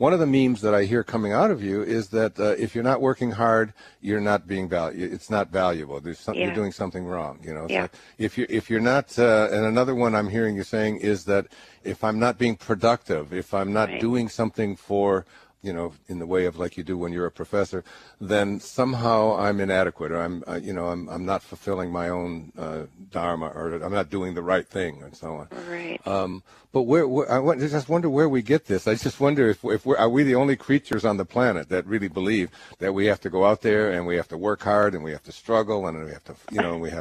one of the memes that I hear coming out of you is that if you're not working hard, you're not being it's not valuable. You're doing something wrong. So if you're not, and another one I'm hearing you saying is that if I'm not being productive, if I'm not doing something for, in the way of like you do when you're a professor, then somehow I'm inadequate, or I'm not fulfilling my own dharma, or I'm not doing the right thing, and so on. Right. But I just wonder where we get this. I just wonder if are we the only creatures on the planet that really believe that we have to go out there and we have to work hard and we have to struggle and we have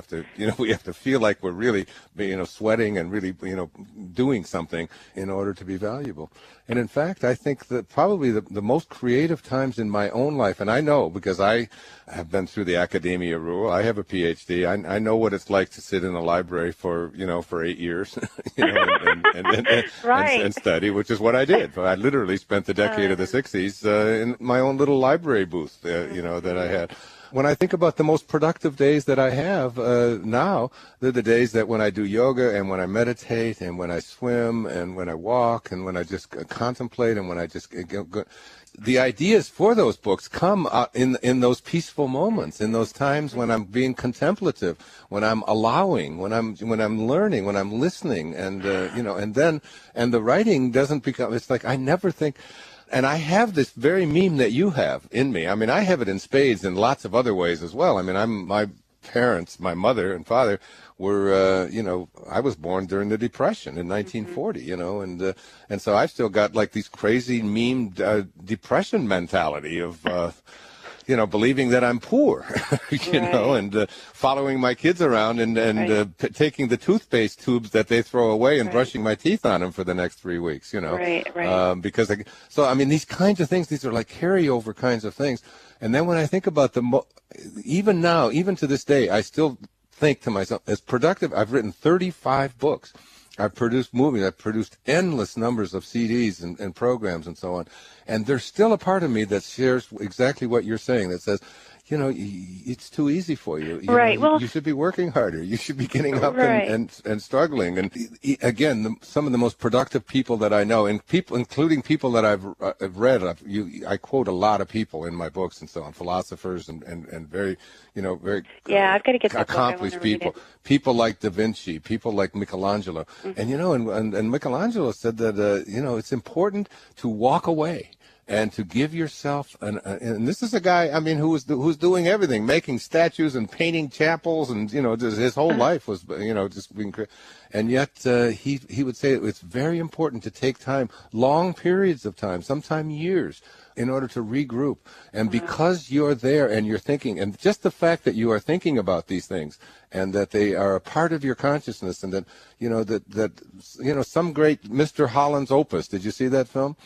to, we have to feel like we're really, sweating and really, doing something in order to be valuable. And in fact, I think that probably the most creative times in my own life, and I know because I have been through the academia rule. I have a PhD. I know what it's like to sit in a library for 8 years, and study, which is what I did. I literally spent the decade of the 60s in my own little library booth, that I had. When I think about the most productive days that I have now, they're the days that when I do yoga and when I meditate and when I swim and when I walk and when I just contemplate and when I just go. The ideas for those books come in those peaceful moments, in those times when I'm being contemplative, when I'm allowing, when I'm learning, when I'm listening, and and the writing doesn't become. It's like I never think. And I have this very meme that you have in me. I mean, I have it in spades in lots of other ways as well. I mean, my parents, my mother and father were, I was born during the Depression in 1940, and so I've still got like these crazy meme Depression mentality of, believing that I'm poor, and following my kids around and taking the toothpaste tubes that they throw away and brushing my teeth on them for the next 3 weeks, because these kinds of things, these are like carryover kinds of things. And then when I think about even now, even to this day, I still think to myself, as productive, I've written 35 books. I've produced movies. I've produced endless numbers of CDs and programs and so on. And there's still a part of me that shares exactly what you're saying, that says, it's too easy for you. You should be working harder. You should be getting up and struggling. And again, some of the most productive people that I know, and including people that I've read, I quote a lot of people in my books and so on, philosophers and very, very I've got to get that accomplished people. People like Da Vinci, people like Michelangelo. And and Michelangelo said that, it's important to walk away and to give yourself, and this is a guy, who's doing everything, making statues and painting chapels, and just his whole life was, just being, and yet he would say it's very important to take time, long periods of time, sometimes years, in order to regroup. And because you're there and you're thinking, and just the fact that you are thinking about these things, and that they are a part of your consciousness, and that some great Mr. Holland's Opus. Did you see that film?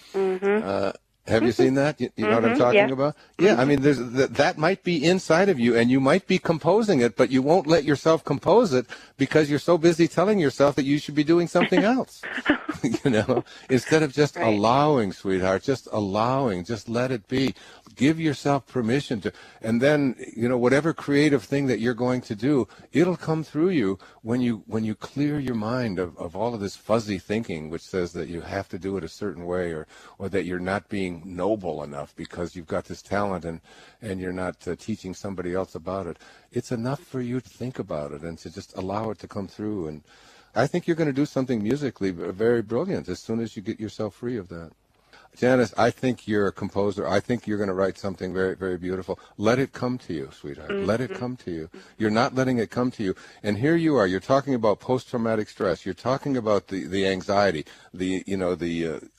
Have you seen that? You know what I'm talking about? Yeah, there's that might be inside of you, and you might be composing it, but you won't let yourself compose it because you're so busy telling yourself that you should be doing something else. Instead of just allowing, sweetheart, just allowing, just let it be. Give yourself permission to, and then, whatever creative thing that you're going to do, it'll come through you when you clear your mind of all of this fuzzy thinking, which says that you have to do it a certain way, or that you're not being noble enough because you've got this talent and you're not teaching somebody else about it. It's enough for you to think about it and to just allow it to come through. And I think you're going to do something musically very brilliant as soon as you get yourself free of that. Janice, I think you're a composer. I think you're going to write something very, very beautiful. Let it come to you, sweetheart. Let it come to you. You're not letting it come to you. And here you are. You're talking about post-traumatic stress. You're talking about the anxiety,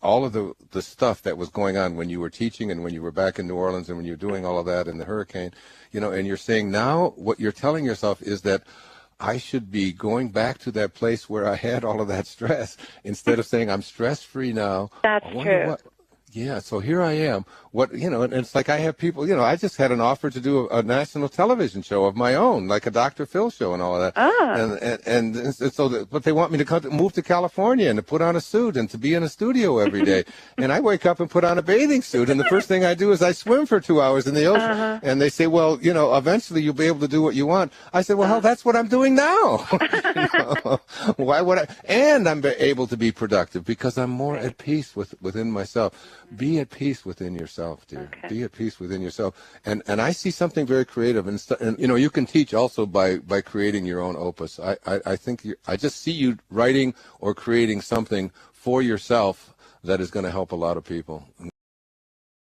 all of the stuff that was going on when you were teaching and when you were back in New Orleans and when you were doing all of that in the hurricane. And you're saying now what you're telling yourself is that I should be going back to that place where I had all of that stress instead of saying I'm stress-free now. That's true. Yeah, so here I am. And it's like I have people, I just had an offer to do a national television show of my own, like a Dr. Phil show and all of that. And so, but they want me to move to California and to put on a suit and to be in a studio every day. And I wake up and put on a bathing suit, and the first thing I do is I swim for 2 hours in the ocean. And they say, well, eventually you'll be able to do what you want. I said, well, hell, that's what I'm doing now. Why would I? And I'm able to be productive because I'm more at peace within myself. Be at peace within yourself, dear. Okay. Be at peace within yourself. And I see something very creative. And you know, you can teach also by creating your own opus. I think I just see you writing or creating something for yourself that is going to help a lot of people.